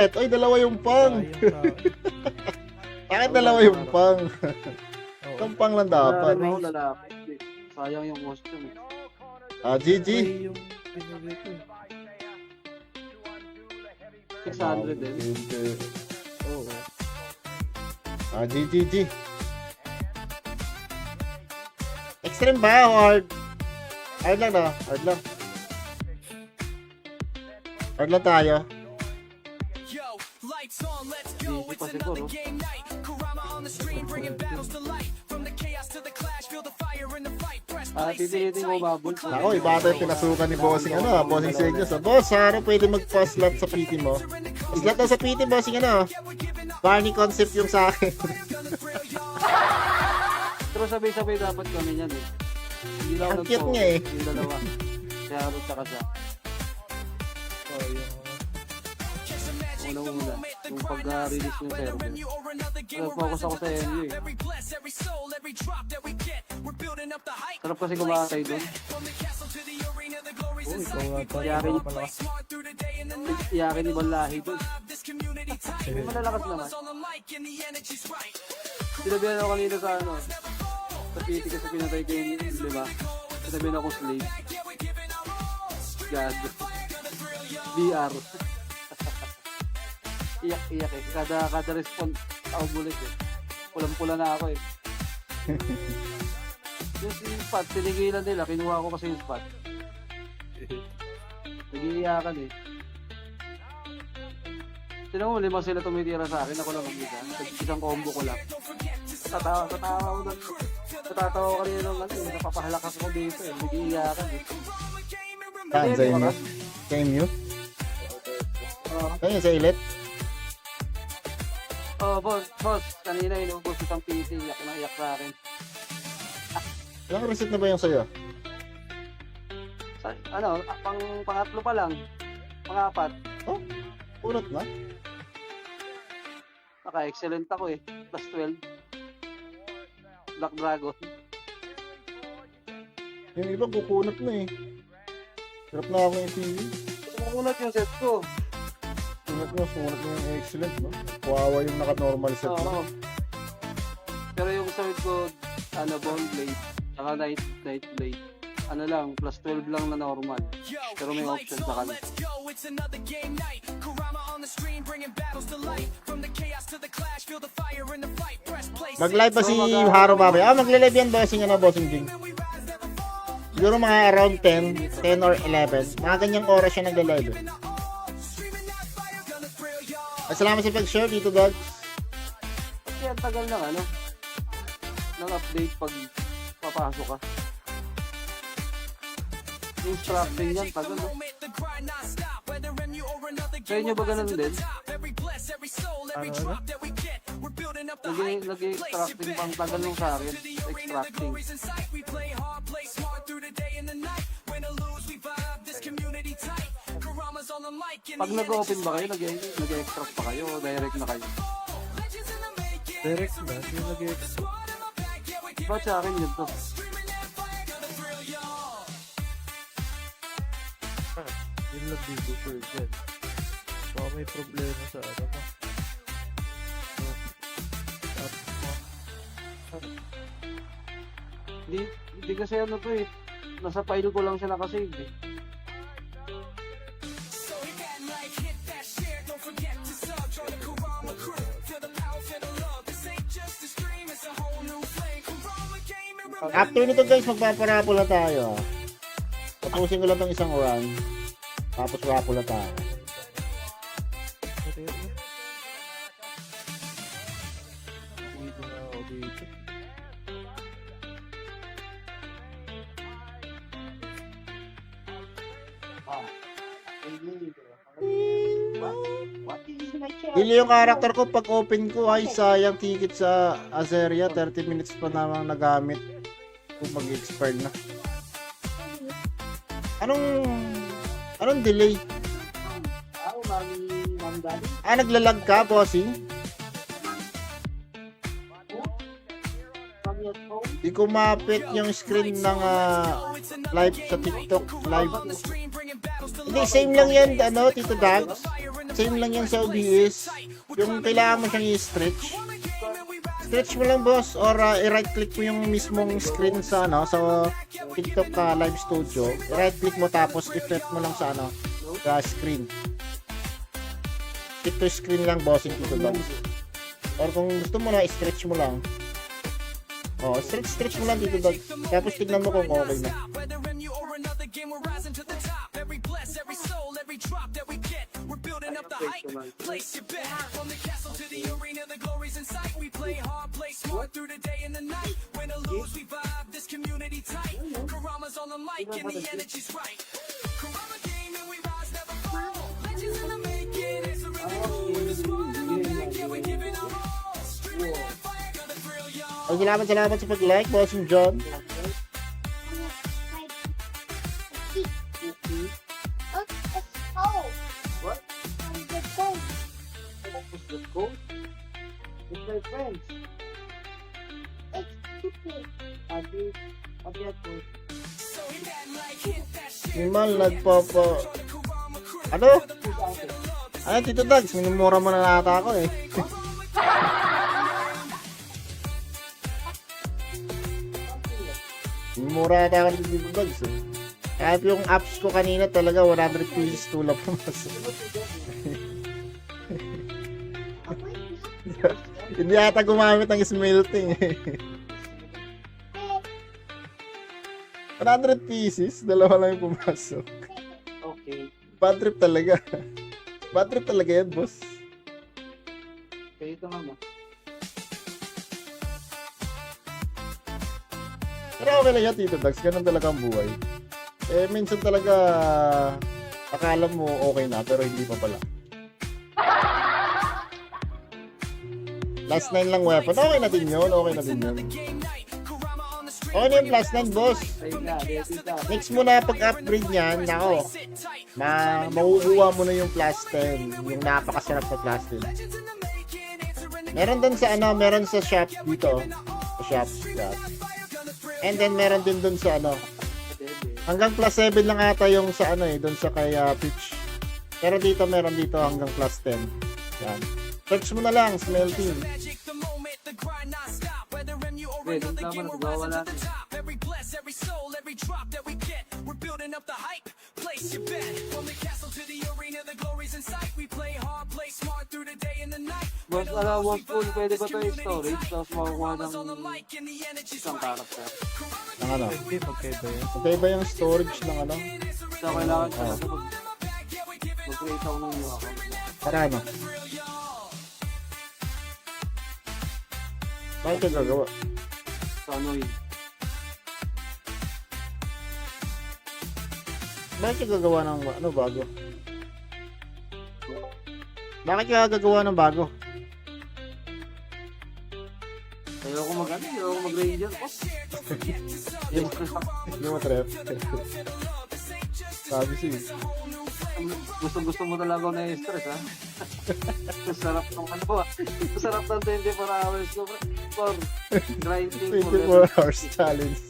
Oy, dalawa yung pang. Bakit dalawa yung pang? Itong pang lang dapat. Ako lalaki. Sayang yung costume. GG. Yung pinili ko. 600 din. Oo. GG. Extreme ba o hard? Hard lang na. Hard lang. Hard lang tayo. Easy pa siguro. Pipilitin ko babol. Ako, iba ata yung pinasukan ni Bossing Bossing Senyos. Boss, ano pwede mag-pause slot sa PT mo? Slot na sa PT, Bossing Barney concept yung sa akin. Pero sabay-sabay dapat kami niyan eh. Hindi lang Ang cute nga eh. Yung dalawa. Kaya rin tsaka siya. Oh, yung... Unang-una. Yung pag-release ng server. Focus ako sa NU eh. Sarap kasi kumakatay doon. Oh, ikaw ata. Yakin, Malakas. yakin ibang lahi doon. Malalakas naman. Sinabihan ako kanina sa ano. Sa PT kasi pinatay ko yung 5. Sinabihan ako slave. God. VR. Iyak eh. Kada response ako bulit eh. Pulang-pula na ako eh. Yung spot, tinigilan nila. Kinuha ko kasi yung spot. Nag-iiyakan eh. Tinan mo, 5 sila tumitira sa akin. Ako lang mag-isa. Isang combo ko lang. Tatawa ko doon. Natatawa ko kanina nung ano. Napapahalakas ko dito eh. Nag-iiyakan eh. Saan sa inyo? Sa inyo? Saan yun sa ilit? Boss. Kanina inubos itang PT. Iyak na iyak sa akin. Ilang reset na ba yung sa'yo? Pangatlo pa lang. Pang-4. Unot na? Naka-excellent ako eh. Plus 12. Black Dragon. Yung iba kukunot na eh. Hirap na ako yung TV. Kumulat yung set ko. Sumunod mo yung excellent, no? Kawawa yung naka-normal set Oo. mo. Pero yung sa ko, bone blade, saka night blade. Ano lang, plus 12 lang na normal. Pero may option sa kanila. Mag-live pa si Haro mamaya. Magle-live yan bossing bossing Jing. Siguro mga around 10 or 11. Mga ganyang oras siya nagle-live. Salamat sa pag-share dito, Dogs. Kasi ang tagal ng ng update pag papasok ka. Yung strapping yan, tagal no? Sa inyo ba ganun din? Nag-extracting pang tagal nung sa akin. Extracting. Pag nag-open ba kayo, nag-extract pa kayo o direct na kayo? Direct na. Yung nag-extra. Ba't sa akin yun to? Yun lang dito sure dyan. Baka may problema sa ano mo. App mo. Hindi kasi ano to eh. Nasa file ko lang siya nakasave eh. After nito guys, magpaparapula tayo. Tapusin ko lang tong isang run. Tapos rapula tayo. Ito yun. Dito na ako dito. Dili yung character ko pag open ko ay sayang ticket sa Azeria. 30 minutes pa namang nagamit kung mag-expire na. Anong delay? Naglalag ka, bossing? Di ko mapit yung screen ng live sa TikTok live. Hindi, same lang yan, Tito Dags. same lang yan sa OBS. Yung kailangan mo siyang i-stretch. Stretch mo lang boss or i-right click mo yung mismong screen sa ano sa TikTok ka live studio. I-right click mo tapos i-flip mo lang sa ano sa screen. Click to screen lang bossing dito lang. Or kung gusto mo na i-stretch mo lang. Oh, stretch mo lang dito dag. Tapos tignan mo kung okay na. Place your bet from the castle to the arena, the glory's in sight. We play hard, play smart through the day and the night. Win or lose, we vibe this community tight. Karama's on the mic and the energy's right. Karama game and we rise, never fall. Legends in the making, answering the call. With the squad in the back, yeah, we're giving our all. Streaming that fire, gonna thrill y'all. Ay, salamat sa pag-like, bossing John. What? Let's go. With my friends. Ati ako. Nimal, nagpapa... Ano? Ay, Tito Dags, minumura mo na nata ako eh. Minumura ata ako ni Tito Dags eh. Kahit yung apps ko kanina talaga 100 pieces tulap pumas. Hindi ata gumamit ng smelting eh. 100 pieces, dalawa lang yung pumasok. Okay. Bad trip talaga. Bad trip talaga yan, boss. Okay, ito nga mo. Pero okay lang yan, Tito Dags. Ganun talaga ang buhay. Eh, minsan talaga akala mo okay na, pero hindi pa pala. Last 9 lang weapon. Okay na din yun. Okay na din yun. Okay na yung plus 9, boss. Ayun na, ready na. Next mo na pag-upgrade niyan, nako. Makukuha mo na yung plus 10. Yung napakasarap na plus 10. Meron din sa ano, meron sa shop dito. Sa shop. And then meron din dun sa ano. Hanggang plus 7 lang ata yung sa ano eh, dun sa kay Peach. Pero dito meron dito hanggang plus 10. Yan. Search mo na lang, smelting. Wait, yung laban na wala. Boss, alam mo, full, pwede ba ito yung storage? Tapos makukuha ng isang character. Ng ano? Hindi, magkaiba yun. Okay ba yung storage ng ano? So, kailangan ko na mag-create ako ng new account. Para ano? Bakit ka gagawa? So, ano yun? Bakit ka gagawa ng ano bago? Bakit ka gagawa ng bago? Ayoko mag-ano, ayoko mag-ranger. Oh, Hindi mo trip. Sabi siya. gusto mo talaga ako na-stress, ha? Sarap ng ano ba? Sarap ng 24 hours ko. For grinding. 24 hours challenge.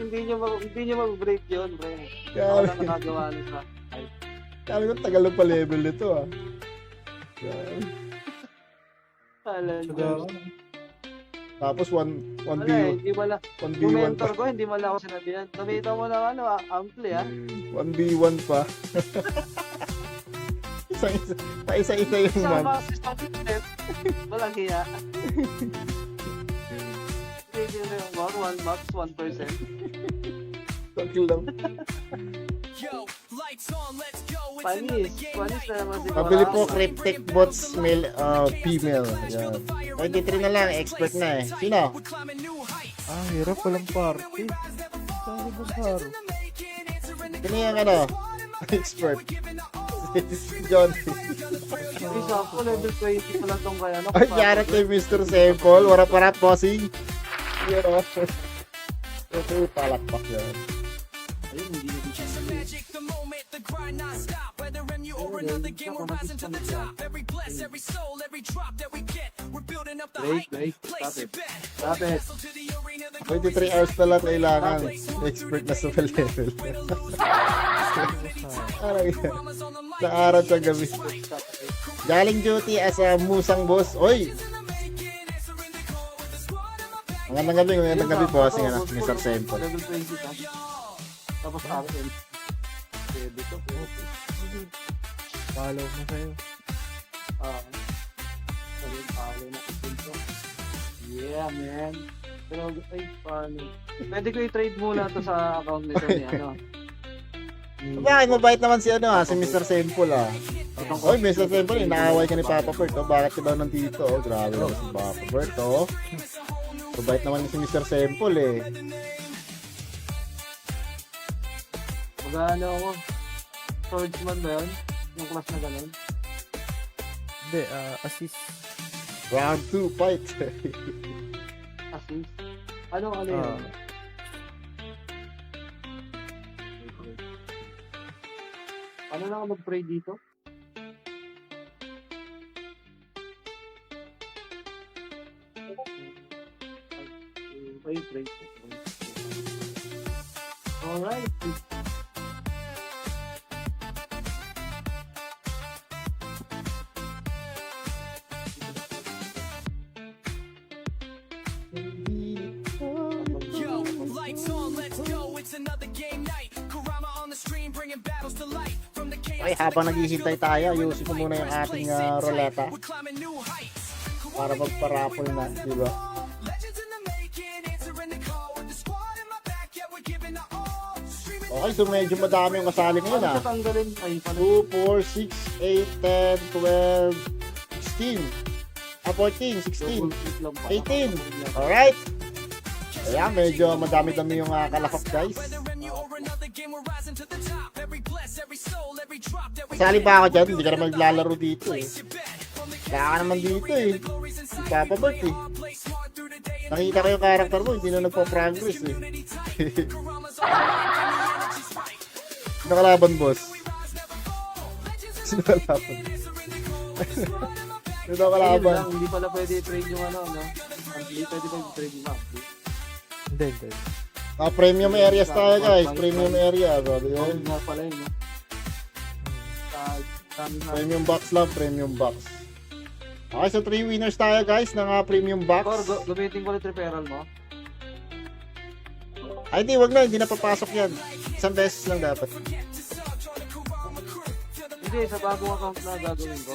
Hindi nyo mag-break yun, pre. Ako Grabe. lang nakagawa nito sa Sabi ko, tagal ng pa-level nito ah. Grabe. Alam Suga nyo. ako. Tapos Wala eh, hindi wala. Yung 1v1 mentor pa. ko, hindi wala ako sinabihan. Nakita mo lang ano, ampli, ha? 1v1 pa. Isa-isa yung Isang man. kasi sa step, walang hiya. Hindi nyo yung more, 1 max, 1%. Takil lang. Panis na naman si Pabili po Corazon. Cryptic Bots male, female. Yan. 23 na lang, expert na eh. Sino? Ah, hirap walang party. Saan ba paro? Sino yung ano? Expert. Si John. Isa ako, level 20 pa lang tong kaya. Ay, yarat kay Mr. Sample. Warap-warap, bossing. Yan o. Ito yung palakpak yan. Ayun, hindi na dito. the grind non-stop. Whether MU or another game, we're rising to the top. Every bless, every soul, every drop that we get, we're building up the Break, hype. break. Place Stop your it. bet. Stop it. Hustle to the arena, the 23 hours na lang kailangan. Expert na sa level. Parang yan. Kurama's on the mic. Sa araw sa gabi. Galing duty as a musang boss. Oy! Magandang gabi, bossing ano, Mr. Sempo. Level 20 ka. Tapos RL. Pwede to, pwede. Follow mo sa'yo. Follow na ito. Yeah, man. Pero, ay, paano? Pwede ko i-trade muna to sa account nito ni ano. Bakit mabait naman si ano si Mr. Semple Oy, Mr. Semple, inaaway ka ni Papa Bert, oh. Bakit ka daw nandito, oh? Grabe naman si Papa Bert, oh. Mabait naman si Mr. Semple, eh. Mag-ano ako? Swordsman ba yun? Yung class na ganun? Hindi, assist. Round 2, fight. Assist? Ano yun? Ano na ako mag-pray dito? Ay, pray. Alright. Yo, lights on, let's go. It's another game night. Kurama on the stream, bringing battles to light. From the chaos Ay, habang naghihintay tayo, ayusin ko muna yung ating roleta we're climbing new heights. para magparapol na, di ba? Legends in the making, answering the call with the squad in my back. Yeah, we're giving our all. Streaming Okay, so medyo madami yung kasali ngayon, Ano sa tanggalin? Ay, paano? 2, 4, 6, 8, 10, 12, 16, 14, 16, 18. Alright. Ayan, medyo madami-dami yung kalakop, guys. whether MU or another game, we're rising to the top. Every bless, every soul, every drop that we Sali ba ako dyan? Hindi ka naman naglalaro dito, eh. place your bet. From the Kaya ka naman dito, eh. glories in Si sight, Papa Bert, eh. play smart through the day and Nakita ko yung character mo, hindi na nagpa-progress, eh. community tight. Kurama's on the mic and the energy's right. Nakalaban, boss. We rise, never fall. Legends in Sino kalaban? answering the call with the squad in my back. Sino Ayun kalaban? lang, hindi pala pwede i-trade yung ano, no? Hindi pwede ba i-trade yung monthly? Hindi. Premium areas tayo, guys. Premium area, bro. Oo, Yun. nga pala yun, no? Dami na. Premium box lang, premium box. Okay, so 3 winners tayo, guys, ng premium box. Or, gamitin ko ulit referral mo? Ay, di, wag na. Hindi na papasok yan. Isang beses lang dapat. Hindi, sa bagong account na gagawin ko.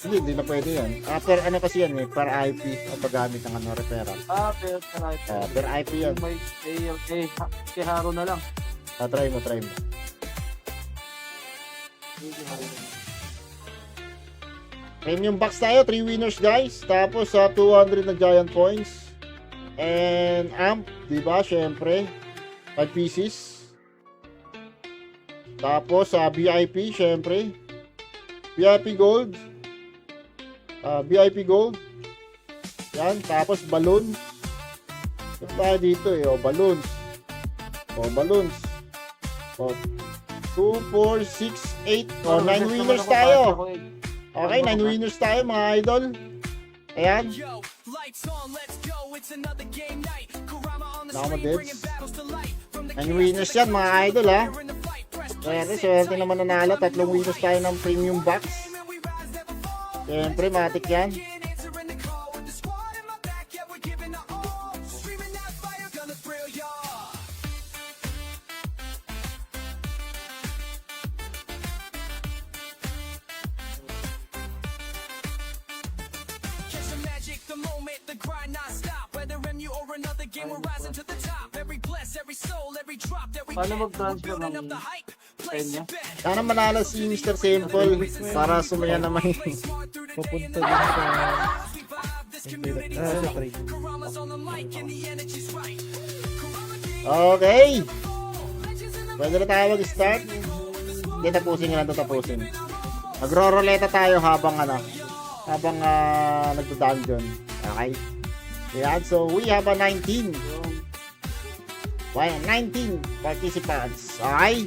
Hindi na pwede yan. Per ano kasi yan, per IP o paggamit ng ano, referral. Pero right. Per IP yan. May, kay Haro na lang. Try mo. Kay Haro na lang. Premium box tayo, 3 winners, guys. Tapos sa 200 na giant points. And amp, di ba? Syempre. 5 pieces. Tapos sa VIP, syempre. VIP gold. VIP gold. Yan, tapos balloon. Ito tayo dito eh, balloons. Balloons. 2, 4, 6, 8, 9 winners tayo. Okay, 9 winners tayo mga idol. Ayan. Yo, lights on, let's go. It's another game night. Kurama on the Nakama stream, Debs. bringing battles to light. From the 9 winners yan mga idol ha. in the fight, fresh Swerte naman nanalo. 3 winners tayo ng premium box. and we rise, never fall. Siyempre, matik yan. Answering the call with the squad in my back. Yeah, we're giving our all. Streaming that fire, gonna thrill y'all. Catch the magic, the moment, the grind non-stop. Whether MU or another game, we're rising to the top. Every bless, every soul, every drop that we Paano get, we're mag-transfer building ng up the hype. Place your bet. Sana manalo si Mr. Simple para sumaya naman. Play smart through the day and Papunta the din night. sa We vibe, this community sa tight. trade. Kurama's on the mic and the energy's right. Okay. Pwede na tayo mag-start. Hindi, tapusin nyo lang ito, tapusin. Magro-roleta tayo habang nagdo-dungeon. Okay? Ayan, so we have a 19. 19 participants. Okay?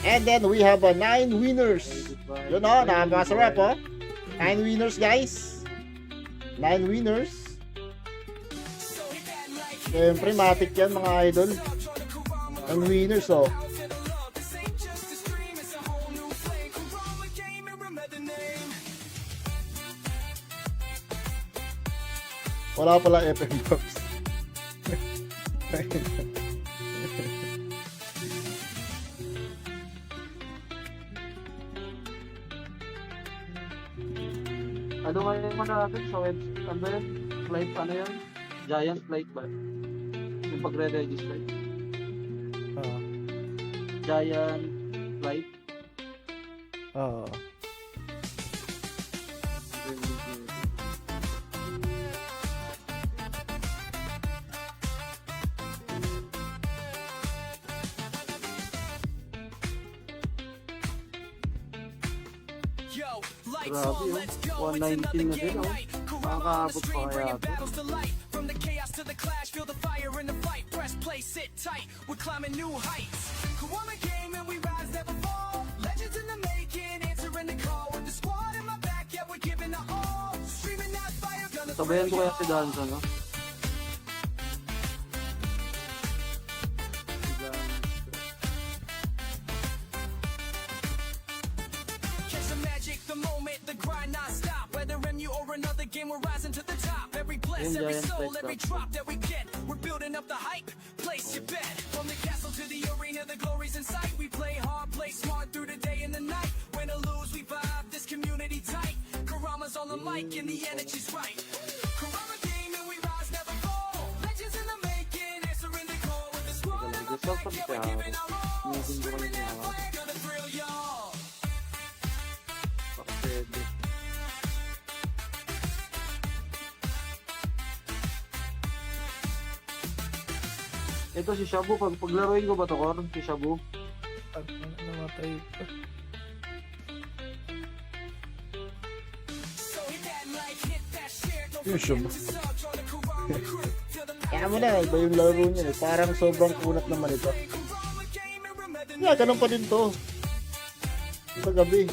And then we have a 9 winners. Yun o, napakasarap o. 9 winners guys. 9 winners. Siyempre, matik yan mga idol. 9 winners o. Wala pala FM Pops. Ano nga yung mga natin sa web, ano yun? Flight, ano yun? Giant flight ba? Yung pagre-register. Ah, Giant flight. ah. Yo, lights Grabe, on, oh. let's go. 119 na din, oh. Makakaabot pa kaya ito. Battles to light. From the chaos to the clash, feel the fire in the fight. Press play, sit tight. We're climbing new heights. Kiwami came and we rise, never fall. Legends in the making, answering the call. With the squad in my back, yeah, we're giving our all. Streaming that fire, gonna Sabayan ko kaya si Danza, no? catch the magic, the moment, the grind non-stop. Whether MU or another game, we're rising to the top. Every bless, Yun, every Giant soul, Flight every Club. drop that we get, we're building up the hype. Place your bet. From the castle to the arena, the glory's in sight. We play hard, play smart through the day and the night. Win or lose, we vibe, this community tight. Karama's on the mic and the energy's right. Karama game and we rise, never fall. Legends in the making, answering the call. With the squad in my back, yeah, we're giving our all. Streaming that fire, gonna thrill y'all. Pwede. Ito si Shabu, paglaruin ko ba to, Cor? Si Shabu? Pag namatay pa. Yung sub. Kaya mo na, iba yung laro niya eh. Parang sobrang kunat naman ito. Yeah, ganun pa din to. Sa gabi.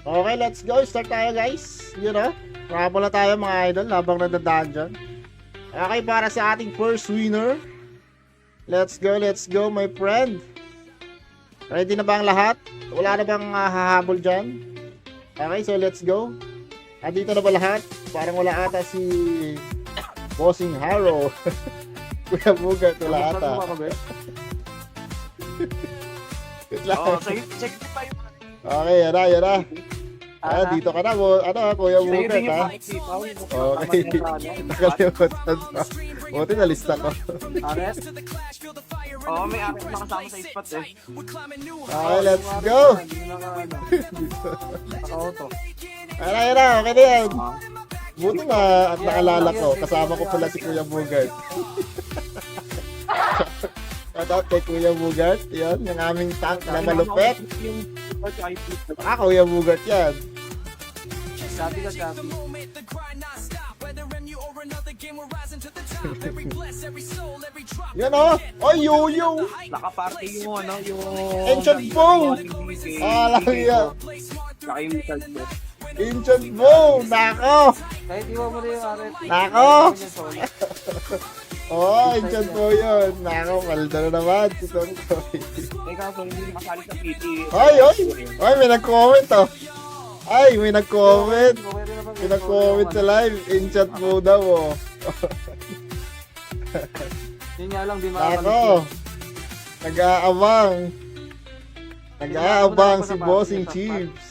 Okay, let's go. Start tayo guys. You know, raffle na tayo mga idol habang nadadaan dyan. Okay, para sa ating first winner. Let's go my friend. Ready na ba ang lahat? Wala na bang hahabol dyan? Okay, so let's go. Dito na ba lahat? Parang wala ata si Bossing Haro. Kuya Bugat, wala ata. Saan mo ba, Kabe? Wait lang. Oh, check pa yung Okay, yan na. Dito ka na mo. Kuya Bugat ha. Okay. Nakalimutan pa. Buti nalista ko. Ares? Oo, may apat na kasama sa spot eh. Okay, let's go. Hindi na naka-auto. Yan na. Okay na yan. Buti nga at naalala ko. Kasama ko pala si Kuya Bugat. Shout out kay Kuya Bugat. Yan, yung aming tank na malupet. Kuya Bugat yan. Sabi ka, sabi. Yan o. Ay, yo. Nakaparty yung ano, yung... Ancient Bow. Lang yan. Saka yung Metal Bow. Ancient Bow. Nako. Kahit iwan mo na yung Ares. Nako. Ancient Bow yun. Nako, malda na naman si Tongkoy. Eh kaso hindi makasali sa PT. Ay, may nag-comment oh. May nag-comment. May nag-comment sa live. Ancient Bow daw oh. Yun nga lang, di makakalit Nako. Nag-aabang. Nag-aabang si Bossing Chiefs.